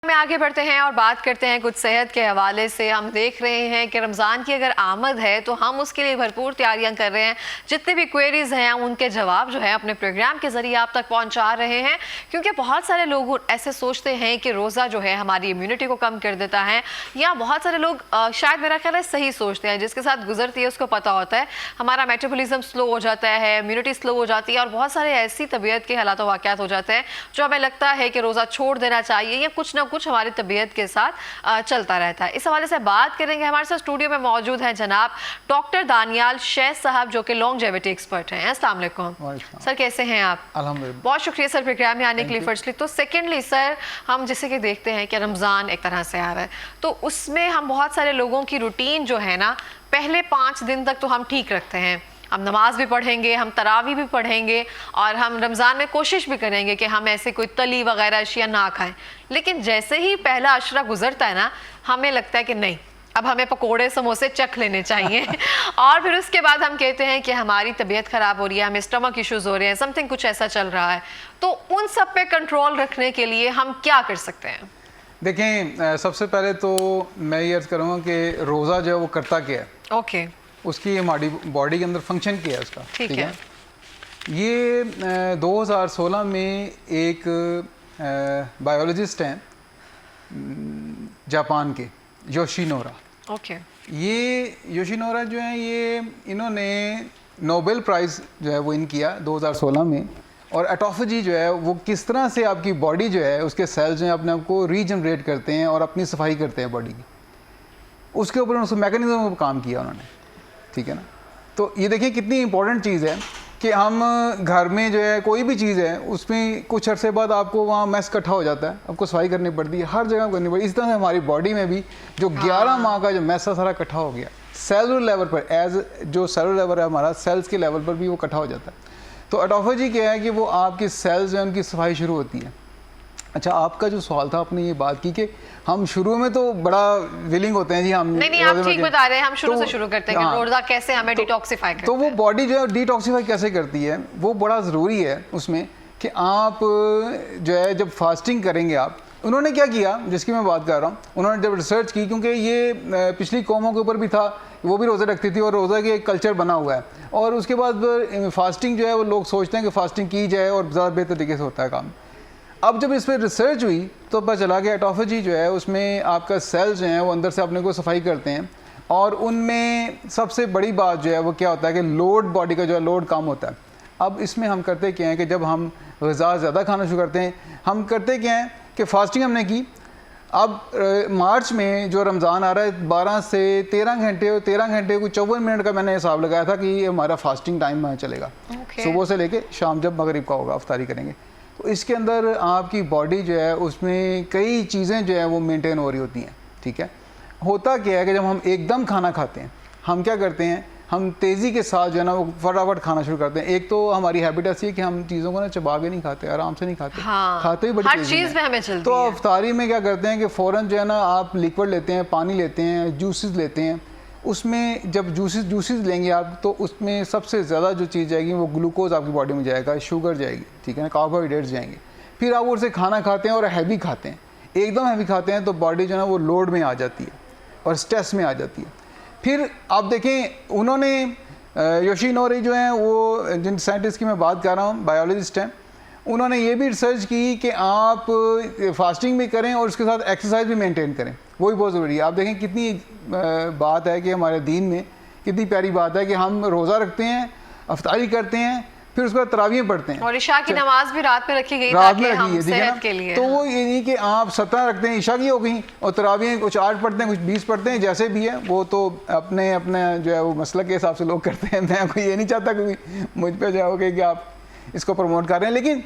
में आगे बढ़ते हैं और बात करते हैं कुछ सेहत के हवाले से। हम देख रहे हैं कि रमज़ान की अगर आमद है तो हम उसके लिए भरपूर तैयारियां कर रहे हैं। जितने भी क्वेरीज हैं उनके जवाब जो है अपने प्रोग्राम के ज़रिए आप तक पहुंचा रहे हैं, क्योंकि बहुत सारे लोग ऐसे सोचते हैं कि रोज़ा जो है हमारी इम्यूनिटी को कम कर देता है, या बहुत सारे लोग शायद मेरा ख्याल है सही सोचते हैं, जिसके साथ गुजरती है उसको पता होता है हमारा मेटाबॉलिज्म स्लो हो जाता है, इम्यूनिटी स्लो हो जाती है और बहुत सारे ऐसी तबीयत के हालात वाक़यात हो जाते हैं जो हमें लगता है कि रोज़ा छोड़ देना चाहिए या कुछ ना कुछ हमारी तबीयत के साथ चलता रहता है। इस हवाले से बात करेंगे। हमारे साथ स्टूडियो में मौजूद हैं जनाब डॉक्टर दानियाल शैख साहब, जो कि लॉन्जेविटी एक्सपर्ट हैं। अस्सलाम वालेकुम सर, कैसे हैं आप? अल्हम्दुलिल्लाह, बहुत शुक्रिया सर प्रोग्राम में आने के लिए फर्स्टली। तो सेकेंडली सर, हम जैसे कि देखते हैं कि रमज़ान एक तरह से आ रहा है, तो उसमें हम बहुत सारे लोगों की रूटीन जो है ना, पहले 5 दिन तक तो हम ठीक रखते हैं, हम नमाज भी पढ़ेंगे, हम तरावी भी पढ़ेंगे और हम रमज़ान में कोशिश भी करेंगे कि हम ऐसे कोई तली वगैरह अशिया ना खाएं। लेकिन जैसे ही पहला अशरा गुजरता है ना, हमें लगता है कि नहीं, अब हमें पकोड़े समोसे चख लेने चाहिए और फिर उसके बाद हम कहते हैं कि हमारी तबीयत ख़राब हो रही है, हमें स्टमक इश्यूज़ हो रहे हैं, समथिंग कुछ ऐसा चल रहा है। तो उन सब पे कंट्रोल रखने के लिए हम क्या कर सकते हैं? देखें, सबसे पहले तो मैं ये अर्ज़ करूँगा कि रोज़ा जो है वो करता क्या है, ओके, उसकी हमारी बॉडी के अंदर फंक्शन क्या है उसका। ठीक है। ये 2016 में एक बायोलॉजिस्ट हैं जापान के, योशिनोरा। ओके, ये योशिनोरा जो है, ये इन्होंने नोबेल प्राइज़ जो है वो इन किया 2016 में। और एटोफेजी जो है वो किस तरह से आपकी बॉडी जो है उसके सेल्स जो है अपने आप को रीजनरेट करते हैं और अपनी सफाई करते हैं बॉडी की, उसके ऊपर उस मैकेनिज्म पर काम किया उन्होंने, ठीक है ना। तो ये देखिए कितनी इंपॉर्टेंट चीज़ है कि हम घर में जो है कोई भी चीज़ है उसमें कुछ अरसे बाद आपको वहाँ मैस इकट्ठा हो जाता है, आपको सफाई करनी पड़ती है, हर जगह करनी पड़ती है। इस तरह से हमारी बॉडी में भी जो 11 माह का जो मैस सारा इकट्ठा हो गया सेलुलर लेवल पर, एज जो सेलुलर लेवल है हमारा, सेल्स के लेवल पर भी वो इकट्ठा हो जाता है। तो एटोफेजी क्या है कि वो आपकी सेल्स जो है उनकी सफाई शुरू होती है। अच्छा, आपका जो सवाल था, आपने ये बात की कि हम शुरू में तो बड़ा विलिंग होते हैं जी, हम नहीं आप ठीक बता रहे हैं, हम शुरू से शुरू करते हैं कि हाँ, रोज़ा कैसे हमें डिटॉक्सिफाई करता तो वो है। बॉडी जो है डिटॉक्सिफाई कैसे करती है, वो बड़ा ज़रूरी है उसमें कि आप जो है जब फास्टिंग करेंगे आप, उन्होंने क्या किया जिसकी मैं बात कर रहा हूँ, उन्होंने जब रिसर्च की, क्योंकि ये पिछली कौमों के ऊपर भी था, वो भी रोज़ा रखती थी और रोज़ा के एक कल्चर बना हुआ है। और उसके बाद फास्टिंग जो है वो लोग सोचते हैं कि फास्टिंग की जाए और ज़्यादा बेहतर तरीके से होता है काम। अब जब इस पर रिसर्च हुई तो पता चला कि एटोफेजी जो है उसमें आपका सेल्स जो हैं वो अंदर से अपने को सफाई करते हैं, और उनमें सबसे बड़ी बात जो है वो क्या होता है कि लोड, बॉडी का जो है लोड कम होता है। अब इसमें हम करते क्या हैं कि जब हम ग़िज़ा ज़्यादा खाना शुरू करते हैं, हम करते क्या हैं कि फास्टिंग हमने की, अब मार्च में जो रमज़ान आ रहा है 12 से 13 घंटे और 13 घंटे को 54 मिनट का मैंने हिसाब लगाया था कि ये हमारा फास्टिंग टाइम चलेगा। सुबह से लेके शाम जब मगरिब का होगा अफ्तारी करेंगे, तो इसके अंदर आपकी बॉडी जो है उसमें कई चीज़ें जो है वो मेंटेन हो रही होती हैं, ठीक है। होता क्या है कि जब हम एकदम खाना खाते हैं, हम क्या करते हैं, हम तेज़ी के साथ जो है ना वो फटाफट खाना शुरू करते हैं। एक तो हमारी हैबिट ऐसी है कि हम चीज़ों को ना चबा के नहीं खाते, आराम से नहीं खाते, हाँ, खाते ही बड़ी हर चीज़ में हमें चलती तो है। अफ्तारी में क्या करते हैं कि फ़ौरन जो है ना आप लिक्विड लेते हैं, पानी लेते हैं, जूसेस लेते हैं। उसमें जब जूसेस लेंगे आप, तो उसमें सबसे ज़्यादा जो चीज़ जाएगी वो ग्लूकोज आपकी बॉडी में जाएगा, शुगर जाएगी, ठीक है ना, कार्बोहाइड्रेट्स जाएंगे। फिर आप उससे खाना खाते हैं और हैवी खाते हैं, एकदम हैवी खाते हैं, तो बॉडी जो है ना वो लोड में आ जाती है और स्ट्रेस में आ जाती है। फिर आप देखें, उन्होंने योशिनोरी जो हैं वो जिन साइंटिस्ट की मैं बात कर रहा हूँ, बायोलॉजिस्ट हैं, उन्होंने ये भी रिसर्च की कि आप फास्टिंग भी करें और उसके साथ एक्सरसाइज भी मेंटेन करें, वो भी बहुत ज़रूरी है। आप देखें कितनी बात है कि हमारे दीन में कितनी प्यारी बात है कि हम रोज़ा रखते हैं, अफ्तारी करते हैं, फिर उसके बाद तरावियाँ पढ़ते हैं, और इशा की नमाज भी रात में रखी गई रात में ताकि रखी हम है, ठीक है सेहत ना। के लिए। तो वो ये नहीं कि आप 17 रखते हैं, ईशा की हो गई, और तरावियाँ कुछ 8 पढ़ते हैं, कुछ 20 पढ़ते हैं, जैसे भी है वो तो अपने अपने जो है वो मसलक के हिसाब से लोग करते हैं। मैं कोई ये नहीं चाहता कि मुझ पर जाओगे कि आप इसको प्रमोट कर रहे हैं, लेकिन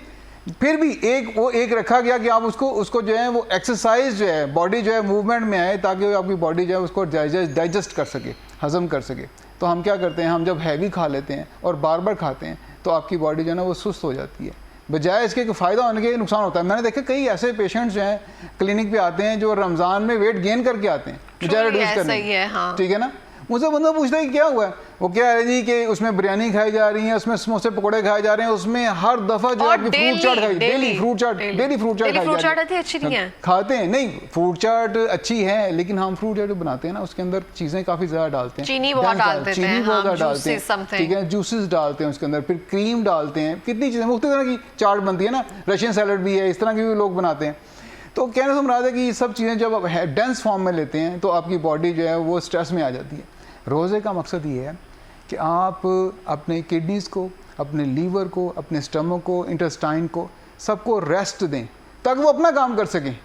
फिर भी एक रखा गया कि आप उसको जो है वो एक्सरसाइज जो है, बॉडी जो है मूवमेंट में आए, ताकि आपकी बॉडी जो है उसको डाइजेस्ट कर सके, हजम कर सके। तो हम क्या करते हैं, हम जब हैवी खा लेते हैं और बार बार खाते हैं तो आपकी बॉडी जो है ना वो सुस्त हो जाती है, बजाय इसके कि फ़ायदा होने के नुकसान होता है। मैंने देखा कई ऐसे पेशेंट्स जो हैं क्लिनिक पे आते हैं जो रमज़ान में वेट गेन करके आते हैं, बजाय रिड्यूस करने, हाँ। ठीक है ना। मुझसे बंदा पूछता है कि क्या हुआ है, वो क्या है जी कि उसमें बिरयानी खाई जा रही है, उसमें समोसे पकौड़े खाए जा रहे हैं, उसमें हर दफा जो आपकी फ्रूट चाट खाई, डेली फ्रूट चाट खाई जा रही है। अच्छी नहीं है, खाते हैं नहीं, फ्रूट चाट अच्छी है, लेकिन हम फ्रूट चाट बनाते हैं ना उसके अंदर चीजें काफी ज्यादा डालते हैं, चीनी बहुत डालते हैं, चीनी बहुत ज्यादा डालते हैं, ठीक है, जूसेस डालते हैं उसके अंदर, फिर क्रीम डालते हैं, कितनी चीजें मुख्तलिफ तरह की चाट बनती है ना, रशियन सैलड भी है, इस तरह की भी लोग बनाते हैं। तो कहने से मुराद है कि ये सब चीज़ें जब आप डेंस फॉर्म में लेते हैं तो आपकी बॉडी जो है वो स्ट्रेस में आ जाती है। रोज़े का मकसद ये है कि आप अपने किडनीज़ को, अपने लीवर को, अपने स्टमक को, इंटेस्टाइन को, सबको रेस्ट दें ताकि वो अपना काम कर सकें,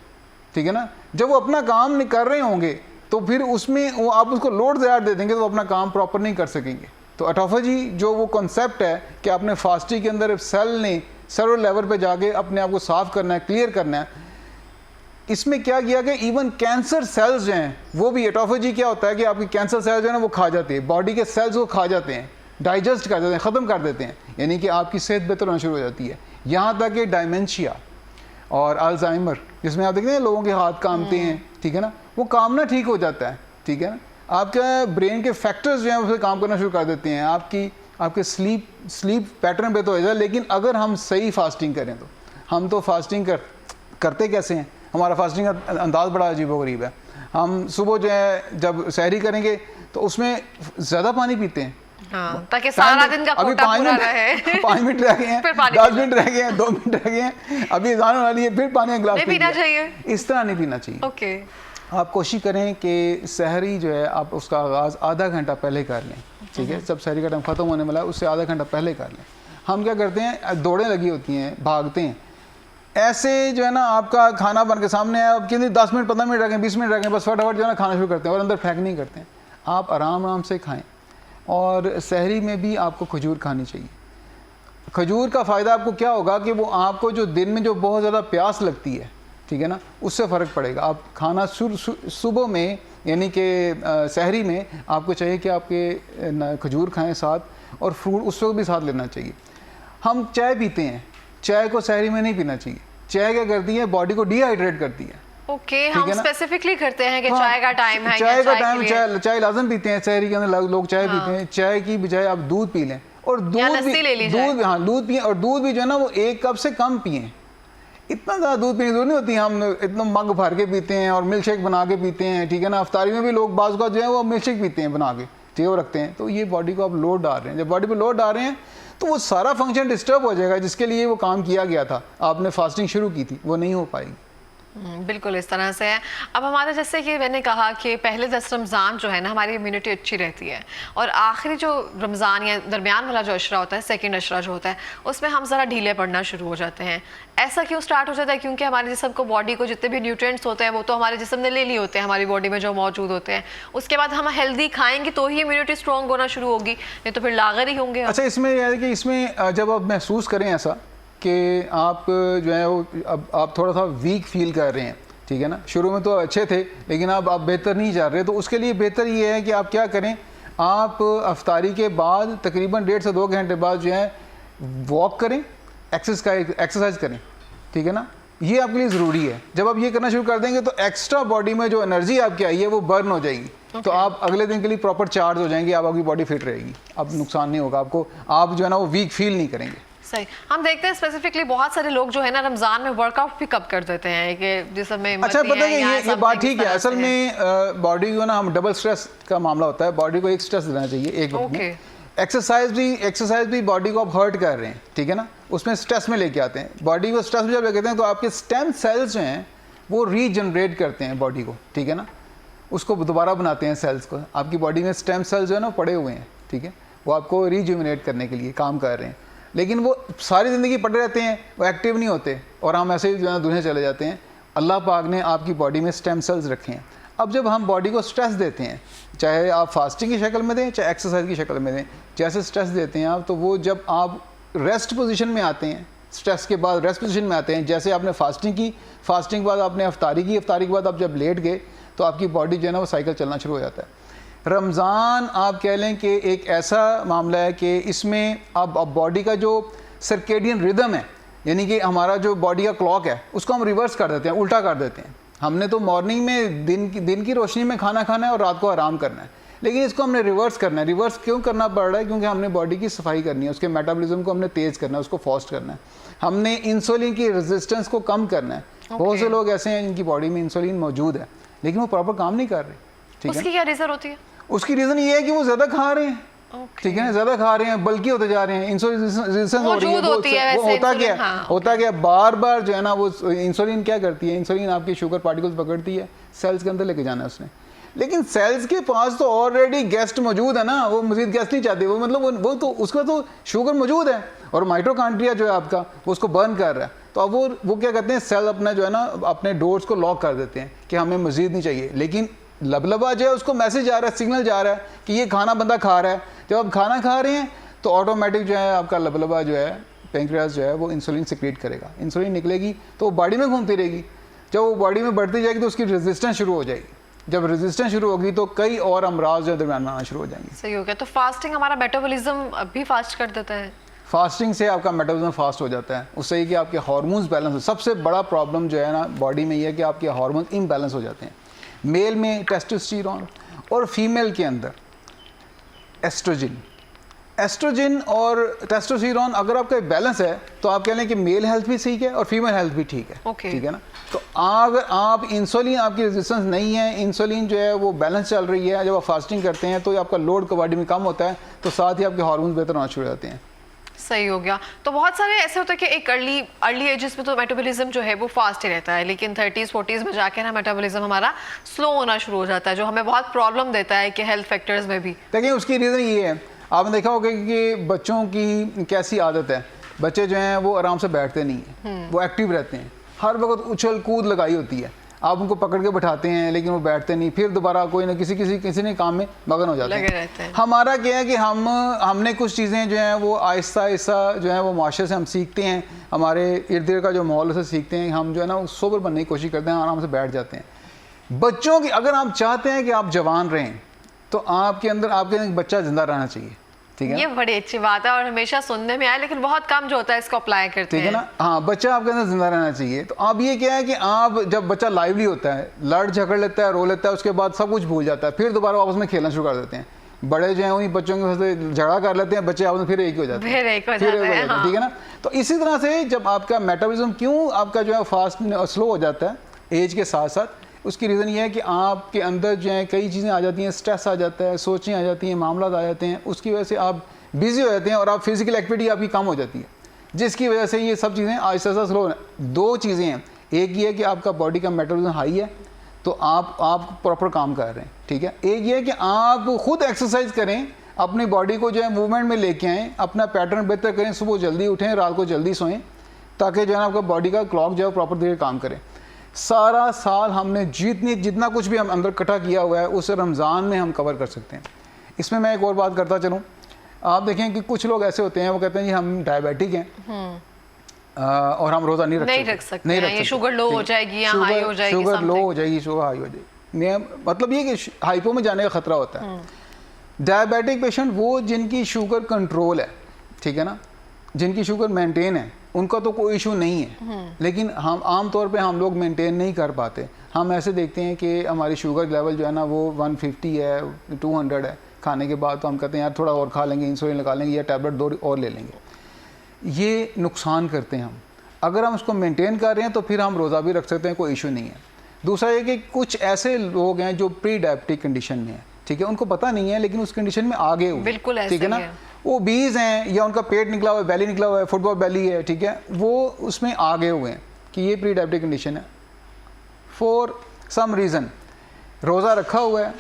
ठीक है ना। जब वो अपना काम नहीं कर रहे होंगे तो फिर उसमें वो आप उसको लोड ज़्यादा दे देंगे तो वो अपना काम प्रॉपर नहीं कर सकेंगे। तो ऑटोफेजी जो वो कॉन्सेप्ट है कि आपने फास्टिंग के अंदर सेल ने सेलुलर लेवल पे जाके अपने आप को साफ़ करना है, क्लियर करना है, इसमें क्या किया कि इवन कैंसर सेल्स जो हैं वो भी, ऑटोफेजी क्या होता है कि आपकी कैंसर सेल्स जो है ना वो खा जाते हैं, बॉडी के सेल्स को खा जाते हैं, डाइजेस्ट कर देते हैं, ख़त्म कर देते हैं, यानी कि आपकी सेहत बेहतर होना शुरू हो जाती है। यहाँ तक कि डायमेंशिया और अल्जाइमर, जिसमें आप देखते हैं लोगों के हाथ कामते हैं, ठीक है ना, वो कामना ठीक हो जाता है, ठीक है ना। आपका ब्रेन के फैक्टर्स जो हैं उसे काम करना शुरू कर देते हैं, आपके स्लीप पैटर्न पे तो हो जाए। लेकिन अगर हम सही फास्टिंग करें तो हम तो फास्टिंग करते कैसे हैं, हमारा फास्टिंग का अंदाज बड़ा अजीबोगरीब है। हम सुबह जो है जब सहरी करेंगे तो उसमें ज़्यादा पानी पीते हैं, हाँ, ताकि सारा दिन का कोटा पूरा रहे। 5 मिनट रह गए हैं, 10 मिनट रह गए हैं, 2 मिनट रह गए हैं, अभी अज़ान होने वाली है, फिर पानी का गिलास पीना चाहिए। इस तरह नहीं पीना चाहिए। ओके, आप कोशिश करें कि सहरी जो है आप उसका आगाज़ आधा घंटा पहले कर लें, ठीक है। जब सहरी का टाइम ख़त्म होने वाला है उससे आधा घंटा पहले कर लें। हम क्या करते हैं, दौड़ें लगी होती हैं, भागते हैं, ऐसे जो है ना आपका खाना बन के सामने है, अब कितनी 10 मिनट 15 मिनट रह गए, 20 मिनट रह गए, बस फटाफट जो है ना खाना शुरू करते हैं और अंदर फेंक नहीं करते हैं। आप आराम आराम से खाएं। और सहरी में भी आपको खजूर खानी चाहिए। खजूर का फ़ायदा आपको क्या होगा कि वो आपको जो दिन में जो बहुत ज़्यादा प्यास लगती है, ठीक है ना, उससे फ़र्क पड़ेगा। आप खाना सुबह में यानी कि सहरी में आपको चाहिए कि आपके खजूर खाएं साथ, और फ्रूट उस वक्त भी साथ लेना चाहिए। हम चाय पीते हैं, चाय को सहरी में नहीं पीना चाहिए। चाय क्या करती है, बॉडी को डिहाइड्रेट करती है। ओके, हम स्पेसिफिकली करते हैं कि हाँ, चाय का टाइम है, चाय का टाइम, चाय लाजम पीते हैं सहरी के अंदर, लोग चाय पीते हैं। चाय की बजाय आप दूध पी लें, और दूध पिए, और दूध भी जो है ना वो 1 कप से कम पिए। इतना ज़्यादा दूध पीने की जरूरत नहीं होती, हम इतना मग भर के पीते हैं और मिल्क शेक बना के पीते हैं, ठीक है ना। अफ्तारी में भी लोग बाज़ का जो है वो मिल्क शेक पीते हैं बना के, ठीक है, वो रखते हैं। तो ये बॉडी को आप लोड डाल रहे हैं। जब बॉडी पे लोड डाल रहे हैं तो वो सारा फंक्शन डिस्टर्ब हो जाएगा जिसके लिए वो काम किया गया था, आपने फास्टिंग शुरू की थी, वो नहीं हो पाएगी। बिल्कुल इस तरह से है। अब हमारा जैसे कि मैंने कहा कि पहले 10 रमज़ान जो है ना हमारी इम्यूनिटी अच्छी रहती है, और आखिरी जो रमज़ान या दरमियान वाला जो अशरा होता है, सेकंड अशरा जो होता है, उसमें हम ज़रा ढीले पड़ना शुरू हो जाते हैं। ऐसा क्यों स्टार्ट हो जाता है? क्योंकि हमारे जिस्म को, बॉडी को जितने भी न्यूट्रिएंट्स होते हैं वो तो हमारे जिस्म ने ले लिए होते हैं, हमारी बॉडी में जो मौजूद होते हैं। उसके बाद हम हेल्दी खाएंगे तो ही इम्यूनिटी स्ट्रॉन्ग होना शुरू होगी, नहीं तो फिर लागर ही होंगे। अच्छा, इसमें यह है कि इसमें जब आप महसूस करें ऐसा कि आप जो है वो अब आप थोड़ा सा वीक फील कर रहे हैं, ठीक है ना, शुरू में तो अच्छे थे लेकिन अब आप बेहतर नहीं जा रहे, तो उसके लिए बेहतर ये है कि आप क्या करें, आप अफ्तारी के बाद तकरीबन 1.5 से 2 घंटे बाद जो है वॉक करें, एक्सरसाइज करें, ठीक है ना। ये आपके लिए ज़रूरी है। जब आप ये करना शुरू कर देंगे तो एक्स्ट्रा बॉडी में जो एनर्जी आपकी आई है वो बर्न हो जाएगी। तो आप अगले दिन के लिए प्रॉपर चार्ज हो जाएंगे, आपकी बॉडी फिट रहेगी, अब नुकसान नहीं होगा आपको, आप जो है ना वो वीक फील नहीं करेंगे। सही। हम देखते हैं स्पेसिफिकली बहुत सारे लोग जो है ना रमजान में वर्कआउट भी कब कर देते हैं कि जिसमें अच्छा पता है ये बात ठीक है। असल में बॉडी को ना हम डबल स्ट्रेस का मामला होता है, बॉडी को एक स्ट्रेस देना चाहिए एक वक्त में। एक्सरसाइज भी बॉडी को आप हर्ट कर रहे हैं, ठीक है ना, उसमें स्ट्रेस में लेके आते हैं बॉडी को। स्ट्रेस में जब लेके आते हैं तो आपके स्टेम सेल्स जो हैं वो रीजनरेट करते हैं बॉडी को, ठीक है ना, उसको दोबारा बनाते हैं सेल्स को। आपकी बॉडी में स्टेम सेल्स जो है ना पड़े हुए हैं, ठीक है, वो आपको रीजुमिनेट करने के लिए काम कर रहे हैं, लेकिन वो सारी ज़िंदगी पड़े रहते हैं, वो एक्टिव नहीं होते और हम ऐसे ही जो है दुनिया चले जाते हैं। अल्लाह पाक ने आपकी बॉडी में स्टेम सेल्स रखे हैं। अब जब हम बॉडी को स्ट्रेस देते हैं, चाहे आप फास्टिंग की शक्ल में दें चाहे एक्सरसाइज की शक्ल में दें, जैसे स्ट्रेस देते हैं आप, तो वो जब आप रेस्ट पोजीशन में आते हैं, स्ट्रेस के बाद रेस्ट पोजीशन में आते हैं, जैसे आपने फास्टिंग की, फास्टिंग के बाद आपने अफ्तारी की, अफ्तारी के बाद आप जब लेट गए तो आपकी बॉडी जो है ना वो साइकिल चलना शुरू हो जाता है। रमज़ान आप कह लें कि एक ऐसा मामला है कि इसमें अब बॉडी का जो सर्केडियन रिदम है, यानी कि हमारा जो बॉडी का क्लॉक है, उसको हम रिवर्स कर देते हैं, उल्टा कर देते हैं। हमने तो मॉर्निंग में दिन की रोशनी में खाना खाना है और रात को आराम करना है, लेकिन इसको हमने रिवर्स करना है। रिवर्स क्यों करना पड़ रहा है? क्योंकि हमने बॉडी की सफाई करनी है, उसके मेटाबॉलिज्म को हमने तेज़ करना है, उसको फास्ट करना है, हमने इंसुलिन की रेजिस्टेंस को कम करना है। बहुत से लोग ऐसे हैं जिनकी बॉडी में इंसुलिन मौजूद है लेकिन वो प्रॉपर काम नहीं कर रहे। ठीक है, उसकी क्या रीज़न होती है? उसकी रीज़न ये है कि वो ज़्यादा खा रहे हैं। ठीक है ना, ज़्यादा खा रहे हैं, बल्कि होते जा रहे हैं, इंसुलिन रेजिस्टेंस हो रही है। वो होता क्या, होता क्या, बार बार जो है ना वो इंसुलिन क्या करती है, इंसुलिन आपकी शुगर पार्टिकल्स पकड़ती है, सेल्स के अंदर लेके जाना है उसने। लेकिन सेल्स के पास तो ऑलरेडी गेस्ट मौजूद है ना, वो मजीद गेस्ट नहीं चाहते, वो मतलब वो तो उसका तो शुगर मौजूद है और माइटोकॉन्ड्रिया जो है आपका वो उसको बर्न कर रहा है। तो अब वो क्या करते हैं, सेल अपना जो है ना अपने डोर्स को लॉक कर देते हैं कि हमें मजीद नहीं चाहिए। लेकिन लबलबा जो है उसको मैसेज आ रहा है, सिग्नल जा रहा है कि ये खाना बंदा खा रहा है। जब आप खाना खा रहे हैं तो ऑटोमेटिक जो है आपका लबलबा जो है, पेंक्रियास जो है वो इंसुलिन सिक्रीट करेगा, इंसुलिन निकलेगी तो वो बॉडी में घूमती रहेगी। जब वो बॉडी में बढ़ती जाएगी तो उसकी रेजिस्टेंस शुरू हो जाएगी। जब रेजिस्टेंस शुरू होगी तो कई और अमराज जो दरमियान आना शुरू हो जाएंगे। सही हो गया। तो फास्टिंग हमारा मेटाबॉलिज्म भी फास्ट कर देता है? फास्टिंग से आपका मेटाबॉलिज्म फास्ट हो जाता है, उससे ही कि आपके हार्मोन्स बैलेंस हो। सबसे बड़ा प्रॉब्लम जो है ना बॉडी में ये है कि आपके हार्मोन्स इम्बैलेंस हो जाते हैं। मेल में टेस्टोस्टेरोन और फीमेल के अंदर एस्ट्रोजन। एस्ट्रोजन और टेस्टोस्टेरोन अगर आपका बैलेंस है तो आप कह लें कि मेल हेल्थ भी ठीक है और फीमेल हेल्थ भी ठीक है। ठीक है ना। तो अगर आप इंसुलिन, आपकी रेजिस्टेंस नहीं है, इंसुलिन जो है वो बैलेंस चल रही है, जब आप फास्टिंग करते हैं तो आपका लोड बॉडी में कम होता है, तो साथ ही आपके हार्मोन्स बेहतर होना शुरू हो जाते हैं। सही हो गया। तो बहुत सारे ऐसे होते हैं कि एक अर्ली एजेस में तो मेटाबॉलिज्म जो है वो फास्ट ही रहता है, लेकिन 30s 40s में जाके ना मेटाबॉलिज्म हमारा स्लो होना शुरू हो जाता है, जो हमें बहुत प्रॉब्लम देता है कि हेल्थ फैक्टर्स में भी। देखिए उसकी रीज़न ये है, आपने देखा होगा कि बच्चों की कैसी आदत है, बच्चे जो हैं वो आराम से बैठते नहीं हैं, वो एक्टिव रहते हैं, हर वक्त उछल कूद लगाई होती है। आप उनको पकड़ के बैठाते हैं लेकिन वो बैठते नहीं, फिर दोबारा कोई ना किसी ने काम में मगन हो जाते हैं। हमारा क्या है कि हमने कुछ चीज़ें जो हैं वो आहिस्ता आहिस्ता जो है वो माशरे से हम सीखते हैं, हमारे इर्द गिर्द का जो माहौल से सीखते हैं, हम जो है ना वो सोबर बनने की कोशिश करते हैं, आराम से बैठ जाते हैं। बच्चों की अगर आप चाहते हैं कि आप जवान रहें तो आपके अंदर बच्चा जिंदा रहना चाहिए। ठीक है, ये बड़ी अच्छी बात है और हमेशा सुनने में आया, लेकिन बहुत कम जो होता है इसको अप्लाई करते हैं। ठीक है ना, हाँ, बच्चा आपके अंदर जिंदा रहना चाहिए। तो अब ये क्या है कि आप जब बच्चा लाइवली होता है, लड़ झगड़ लेता है, रो लेता है, उसके बाद सब कुछ भूल जाता है, फिर दोबारा आपस में खेलना शुरू कर देते हैं। बड़े जो हैं उन्हीं बच्चों की वजह से झगड़ा कर लेते हैं, बच्चे आपस में फिर एक हो जाते हैं। हाँ। ठीक है ना। तो इसी तरह से जब आपका मेटाबॉलिज्म क्यों आपका जो है फास्ट स्लो हो जाता है एज के साथ साथ, उसकी रीज़न ये है कि आपके अंदर जो है कई चीज़ें आ जाती हैं, स्ट्रेस आ जाता है, सोचें आ जाती हैं, मामला आ जाते हैं, उसकी वजह से आप बिजी हो जाते हैं और आप फिजिकल एक्टिविटी आपकी कम हो जाती है, जिसकी वजह से ये सब चीज़ें आहिस्ता आहिस्ता स्लो। दो चीज़ें हैं, एक ये है कि आपका बॉडी का मेटाबॉलिज्म हाई है तो आप प्रॉपर काम कर रहे हैं। ठीक है, एक ये है कि आप खुद एक्सरसाइज करें, अपनी बॉडी को जो है मूवमेंट में लेके आएँ, अपना पैटर्न बेहतर करें, सुबह जल्दी उठें, रात को जल्दी सोएं, ताकि जो है आपका बॉडी का क्लॉक जो है प्रॉपर तरीके काम करें। सारा साल हमने जितना कुछ भी हम अंदर इकट्ठा किया हुआ है उसे रमज़ान में हम कवर कर सकते हैं। इसमें मैं एक और बात करता चलूँ, आप देखें कि कुछ लोग ऐसे होते हैं वो कहते हैं जी हम डायबिटिक हैं और हम रोज़ा नहीं रख सकते, शुगर लो हो जाएगी या हाई हो जाएगी, शुगर लो हो जाएगी, शुगर हाई हो जाएगी। मतलब ये कि हाइपो में जाने का खतरा होता है। डायबिटिक पेशेंट वो जिनकी शुगर कंट्रोल है, ठीक है ना, जिनकी शुगर मेंटेन है, उनका तो कोई इशू नहीं है। लेकिन हम आम तौर पे हम लोग मेंटेन नहीं कर पाते। हम ऐसे देखते हैं कि हमारी शुगर लेवल जो है ना वो 150 है, 200 है, खाने के बाद तो हम कहते हैं यार थोड़ा और खा लेंगे, इंसुलिन लगा लेंगे या टैबलेट 2 और ले लेंगे। ये नुकसान करते हैं हम। अगर हम उसको मेंटेन कर रहे हैं तो फिर हम रोज़ा भी रख सकते हैं, कोई इशू नहीं है। दूसरा ये कि कुछ ऐसे लोग हैं जो प्री डायबिटिक कंडीशन में हैं, ठीक है, उनको पता नहीं है लेकिन उस कंडीशन में आगे हुए, बिल्कुल ऐसे, ठीक है ना, वो बीज हैं या उनका पेट निकला हुआ है, बैली निकला हुआ है, फुटबॉल बैली है, ठीक है, वो उसमें आगे हुए हैं कि ये प्री डायबिटिक कंडीशन है। फॉर सम रीज़न रोज़ा रखा हुआ है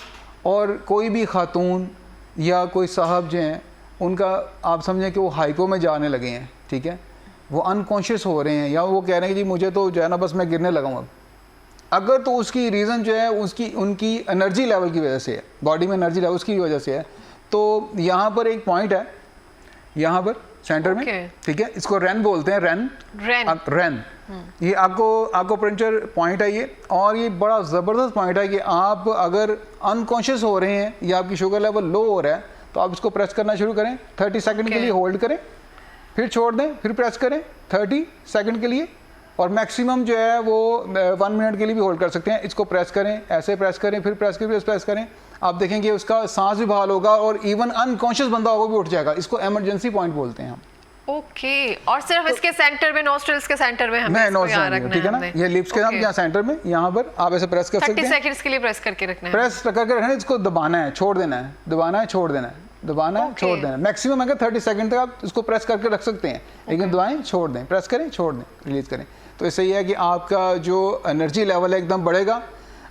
और कोई भी खातून या कोई साहब जो हैं उनका आप समझें कि वो हाइपो में जाने लगे हैं, ठीक है, वो अनकॉन्शियस हो रहे हैं या वो कह रहे हैं कि जी मुझे तो जो है ना बस मैं गिरने लगा हूँ। अगर तो उसकी रीज़न जो है उनकी एनर्जी लेवल की वजह से है, बॉडी में एनर्जी लेवल उसकी वजह से है, तो यहाँ पर एक पॉइंट है, यहाँ पर सेंटर में, ठीक है, इसको रैन बोलते हैं, रैन। ये आपको प्रेंचर पॉइंट है ये, और ये बड़ा ज़बरदस्त पॉइंट है कि आप अगर अनकॉन्शियस हो रहे हैं या आपकी शुगर लेवल लो हो रहा है तो आप इसको प्रेस करना शुरू करें, 30 सेकंड के लिए होल्ड करें, फिर छोड़ दें, फिर प्रेस करें 30 सेकंड के लिए, और मैक्सिमम जो है वो 1 मिनट के लिए भी होल्ड कर सकते हैं। इसको प्रेस करें, ऐसे प्रेस करें, फिर प्रेस करें, आप देखेंगे उसका सांस भी बहाल होगा और इवन अनकॉन्शियस बंदा होगा भी उठ जाएगा। इसको इमरजेंसी पॉइंट बोलते हैं हम। ओके और सिर्फ इसके सेंटर में, नोस्ट्रल्स के सेंटर में हमें नहीं, इसको यहाँ नोस्ट्रल रखना ठीक है ना, ये लिप्स के साथ यहाँ सेंटर में, यहाँ पर आप ऐसे प्रेस कर सकते 30 हैं। सेकंड्स के लिए प्रेस करके रखना है। प्रेस करके रखना है, इसको दबाना है, छोड़ देना है, दबाना है, छोड़ देना है, दबाना है, छोड़ देना है। मैक्सिमम अगर 30 सेकंड तक आप इसको प्रेस करके रख सकते हैं, लेकिन दबाएं, छोड़ दें, प्रेस करें, छोड़ दें, रिलीज करें। तो इससे ये है कि आपका जो एनर्जी लेवल है एकदम बढ़ेगा।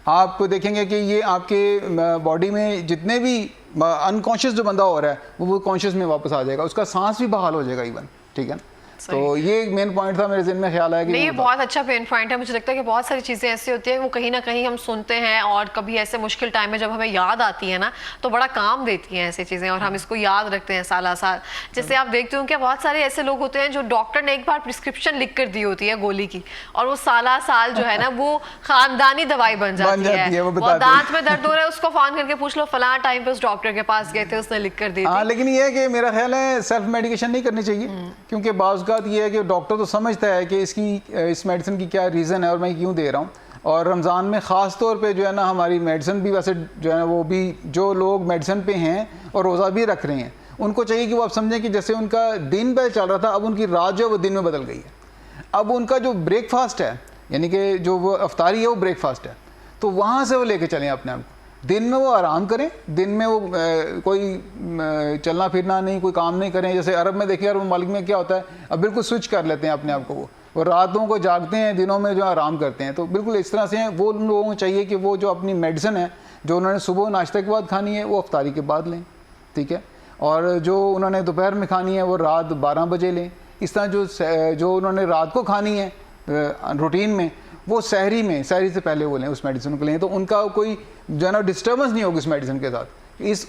आप देखेंगे कि ये आपके बॉडी में जितने भी अनकॉन्शियस जो बंदा हो रहा है वो कॉन्शियस में वापस आ जाएगा, उसका सांस भी बहाल हो जाएगा इवन, ठीक है। तो ये मेन पॉइंट था, मेरे ज़हन में ख्याल आया कि नहीं, ये बहुत अच्छा मेन पॉइंट है। मुझे लगता है कि बहुत सारी चीज़ें ऐसी होती हैं वो कहीं ना कहीं हम सुनते हैं और कभी ऐसे मुश्किल टाइम में जब हमें याद आती है ना तो बड़ा काम देती हैं ऐसी चीज़ें, और हम इसको याद रखते हैं साल साल। जैसे आप देखते हो कि बहुत सारे ऐसे लोग होते हैं जो डॉक्टर ने एक बार प्रिस्क्रिप्शन लिख कर दी होती है गोली की, और वो साल जो है ना वो खानदानी दवाई बन जाती है। वो दांत में दर्द हो रहा है, उसको फोन करके पूछ लो फलां टाइम पे उस डॉक्टर के पास गए थे, उसने लिख कर दी। लेकिन ये है कि मेरा ख्याल है सेल्फ मेडिकेशन नहीं करनी चाहिए, क्योंकि बाज़ औक़ात ये है कि डॉक्टर तो समझता है कि इस मेडिसिन की क्या रीज़न है और मैं क्यों दे रहा हूँ। और रमज़ान में ख़ास तौर पे जो है ना हमारी मेडिसिन भी वैसे जो है ना वो भी जो लोग मेडिसिन पे हैं और रोज़ा भी रख रहे हैं उनको चाहिए कि वो आप समझें कि जैसे उनका दिन पहले चल रहा था, अब उनकी रात जो है वो दिन में बदल गई है। अब उनका जो ब्रेकफास्ट है, यानी कि जो वो अफ्तारी है वो ब्रेकफास्ट है, तो वहाँ से वो लेके चलें अपने आप को। दिन में वो आराम करें, दिन में वो कोई चलना फिरना नहीं, कोई काम नहीं करें। जैसे अरब में देखिए, अरब ममालिक में क्या होता है, अब बिल्कुल स्विच कर लेते हैं अपने आप को, वो रातों को जागते हैं, दिनों में जो आराम करते हैं। तो बिल्कुल इस तरह से हैं वो। उन लोगों को चाहिए कि वो जो अपनी मेडिसिन है जो उन्होंने सुबह नाश्ते के बाद खानी है वो अफ्तारी के बाद लें, ठीक है। और जो उन्होंने दोपहर में खानी है वो रात 12 बजे लें। इस तरह जो उन्होंने रात को खानी है रूटीन में वो सहरी से पहले वो लें, उस मेडिसिन को लें, तो उनका कोई जो है ना डिस्टर्बेंस नहीं होगी उस मेडिसिन के साथ।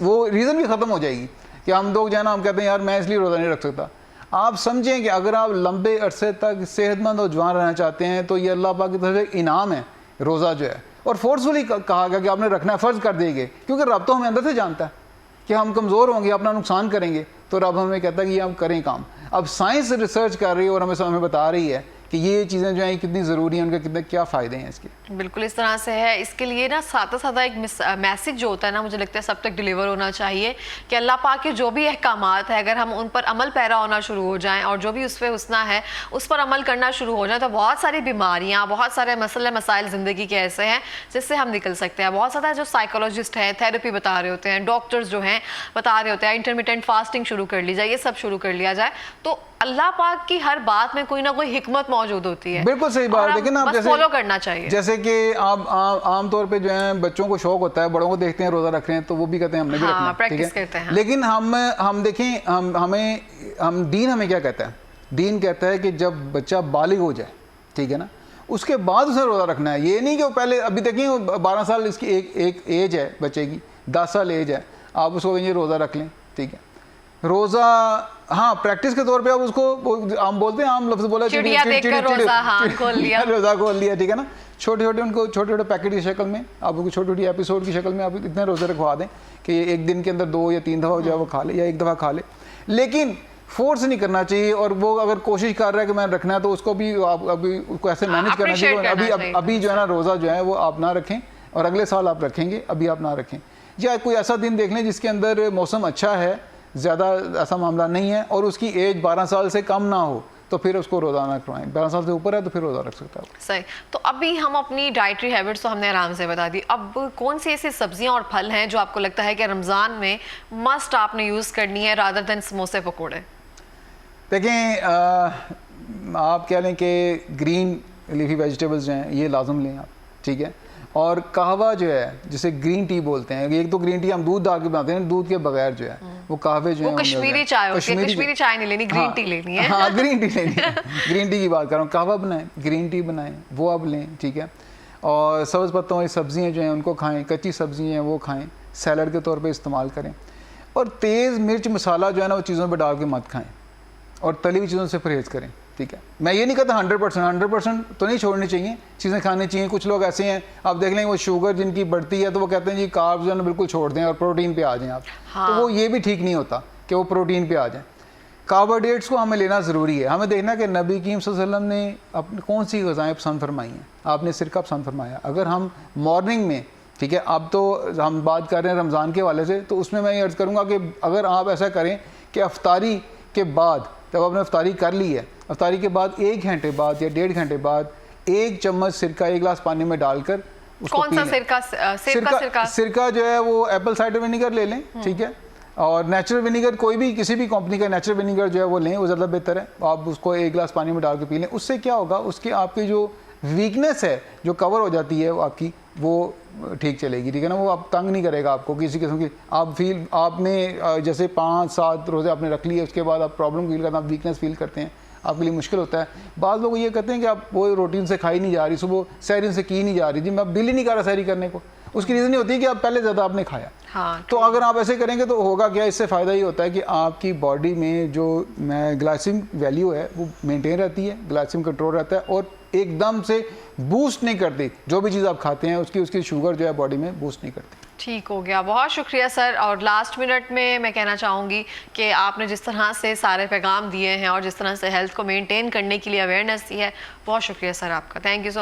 वो रीज़न भी ख़त्म हो जाएगी कि हम लोग जो है ना हम कहते हैं यार मैं इसलिए रोज़ा नहीं रख सकता। आप समझें कि अगर आप लंबे अरसे तक सेहतमंद और जवान रहना चाहते हैं तो ये अल्लाह पाक की तरफ से इनाम है रोज़ा जो है, और फोर्सफुली कहा गया कि आपने रखना है, फ़र्ज़ कर देंगे, क्योंकि रब तो हमें अंदर से जानता है कि हम कमज़ोर होंगे, अपना नुकसान करेंगे, तो रब हमें कहता है कि ये हम करें काम। अब साइंस रिसर्च कर रही है और हमें बता रही है कि ये चीज़ें जो हैं कितनी ज़रूरी हैं, उनके कितने क्या फ़ायदे हैं इसके। बिल्कुल इस तरह से है। इसके लिए ना सादा एक मैसेज जो होता है ना, मुझे लगता है सब तक डिलीवर होना चाहिए कि अल्लाह पाक के जो भी अहकामात है अगर हम उन पर अमल पैरा होना शुरू हो जाएं और जो भी उस पर हुस्ना है उस पर अमल करना शुरू हो जाए तो बहुत सारी बीमारियाँ, बहुत सारे मसले मसाइल ज़िंदगी के ऐसे हैं जिससे हम निकल सकते हैं। बहुत ज़्यादा जो साइकोलॉजिस्ट हैं, थेरेपी बता रहे होते हैं, डॉक्टर्स जो हैं बता रहे होते हैं इंटरमिटेंट फास्टिंग शुरू कर ली जाए, ये सब शुरू कर लिया जाए, तो अल्लाह पाक की हर बात में कोई ना कोई हिकमत मौजूद होती है। बिल्कुल सही बात, लेकिन आप जैसे फॉलो करना चाहिए। जैसे कि आप आम तौर पे जो है बच्चों को शौक होता है, बड़ों को देखते हैं रोजा रख रहे हैं तो वो भी कहते हैं हमने भी रखना है, प्रैक्टिस करते हैं। लेकिन हम देखें हम दीन हमें क्या कहता है, दीन कहता है कि जब बच्चा बालिग हो जाए, ठीक है ना, उसके बाद उसे रोज़ा रखना है। ये नहीं कि वो पहले, अभी देखिए 12 साल इसकी एक एज है बच्चे की, 10 साल एज है, आप उसको कहेंगे रोज़ा रख लें, ठीक है। रोज़ा हाँ प्रैक्टिस के तौर पे आप उसको हम बोलते हैं, आम लफ्ज़ बोला रोज़ा खोल लिया, ठीक है ना। छोटे छोटे पैकेट की शक्ल में आप उनको छोटी एपिसोड की शक्ल में आप इतने रोज़े रखवा दें कि एक दिन के अंदर 2 या 3 दफ़ा जो है वो खा ले या 1 दफ़ा खा ले, लेकिन फोर्स नहीं करना चाहिए। और वो अगर कोशिश कर रहा है कि मैंने रखना है तो उसको भी आप अभी उसको ऐसे मैनेज करना चाहिए। अभी जो है ना रोज़ा जो है वो आप ना रखें और अगले साल आप रखेंगे, अभी आप ना रखें। या कोई ऐसा दिन देख लें जिसके अंदर मौसम अच्छा है, ज़्यादा ऐसा मामला नहीं है और उसकी एज 12 साल से कम ना हो, तो फिर उसको रोज़ा ना करवाएं। 12 साल से ऊपर है तो फिर रोज़ा रख सकता है। सही। तो अभी हम अपनी डाइटरी हैबिट्स तो हमने आराम से बता दी, अब कौन सी ऐसी सब्जियां और फल हैं जो आपको लगता है कि रमज़ान में मस्ट आपने यूज़ करनी है रादर देन समोसे पकौड़े? देखें, आप कह लें कि ग्रीन लीफी वेजिटेबल्स जो हैं ये लाजम लें आप, ठीक है। और कहवा जो है जिसे ग्रीन टी बोलते हैं, एक तो ग्रीन टी हम दूध डाल के बनाते हैं, दूध के बगैर जो है वो कहवे जो है कश्मीरी चाय होती है, कश्मीरी चाय नहीं लेनी, ग्रीन टी लेनी है। हाँ ग्रीन टी लेनी है, ग्रीन टी की बात कर रहा हूँ। कहवा बनाएं, ग्रीन टी बनाएं, वो आप लें, ठीक है। और सब्ज़ पत्तों वाली सब्ज़ियाँ जो हैं उनको खाएँ, कच्ची सब्ज़ियाँ हैं वो खाएँ, सैलड के तौर पर इस्तेमाल करें। और तेज़ मिर्च मसाला जो है ना वो चीज़ों पर डाल के मत खाएँ और तली हुई चीज़ों से परहेज़ करें, ठीक है। मैं ये नहीं कहता 100% तो नहीं छोड़नी चाहिए, चीज़ें खानी चाहिए। कुछ लोग ऐसे हैं आप देख लेंगे वो शुगर जिनकी बढ़ती है तो वो कहते हैं जी कार्ब्स जो है ना बिल्कुल छोड़ दें और प्रोटीन पे आ जाएं आप। हाँ। तो वो ये भी ठीक नहीं होता कि वो प्रोटीन पे आ जाएं। कार्बोहाइड्रेट्स को हमें लेना ज़रूरी है। हमें देखना कि नबी करीम सल्लल्लाहु अलैहि वसल्लम ने अपनी कौन सी ग़िज़ाएँ पसंद फरमाई हैं। आपने सिरका पसंद फरमाया, अगर हम मॉर्निंग में ठीक है। अब तो हम बात कर रहे हैं रमज़ान के हवाले से, तो उसमें मैं ये अर्ज़ करूँगा कि अगर आप ऐसा करें कि अफ्तारी के बाद, जब आपने अफ्तारी कर ली है, अफ्तारी के बाद 1 घंटे बाद या 1.5 घंटे बाद 1 चम्मच सिरका 1 गिलास पानी में डालकर उसको कौन सा सिरका? सिरका जो है वो एप्पल साइडर विनीगर ले लें, ठीक है। और नेचुरल विनीगर, कोई भी किसी भी कंपनी का नेचुरल विनीगर जो है वो लें, वो ज़्यादा बेहतर है। आप उसको 1 गिलास पानी में डाल के पी लें। उससे क्या होगा, उसकी आपकी जो वीकनेस है जो कवर हो जाती है वो आपकी, वो ठीक चलेगी, ठीक है ना। वो आप तंग नहीं करेगा आपको किसी किस्म की। आप फील, आपने जैसे 5-7 रोज़े आपने रख लिए, उसके बाद आप प्रॉब्लम फील करते हैं, आप वीकनेस फील करते हैं, आपके लिए मुश्किल होता है। बाद लोग ये कहते हैं कि आप वो रूटीन से खाई नहीं जा रही, सुबह सहरी से की नहीं जा रही, जी मैं दिल ही नहीं कर रहा सहरी करने को। उसकी रीज़न ये होती है कि आप पहले ज़्यादा आपने खाया। हाँ, तो अगर आप ऐसे करेंगे तो होगा क्या, इससे फ़ायदा ये होता है कि आपकी बॉडी में जो ग्लाइसेमिक वैल्यू है वो मेंटेन रहती है, ग्लाइसेमिक कंट्रोल रहता है, और एकदम से बूस्ट नहीं करती। जो भी चीज़ आप खाते हैं उसकी शुगर जो है बॉडी में बूस्ट नहीं करती। ठीक हो गया, बहुत शुक्रिया सर। और लास्ट मिनट में मैं कहना चाहूँगी कि आपने जिस तरह से सारे पैगाम दिए हैं और जिस तरह से हेल्थ को मेंटेन करने के लिए अवेयरनेस दी है, बहुत शुक्रिया सर आपका। Thank you so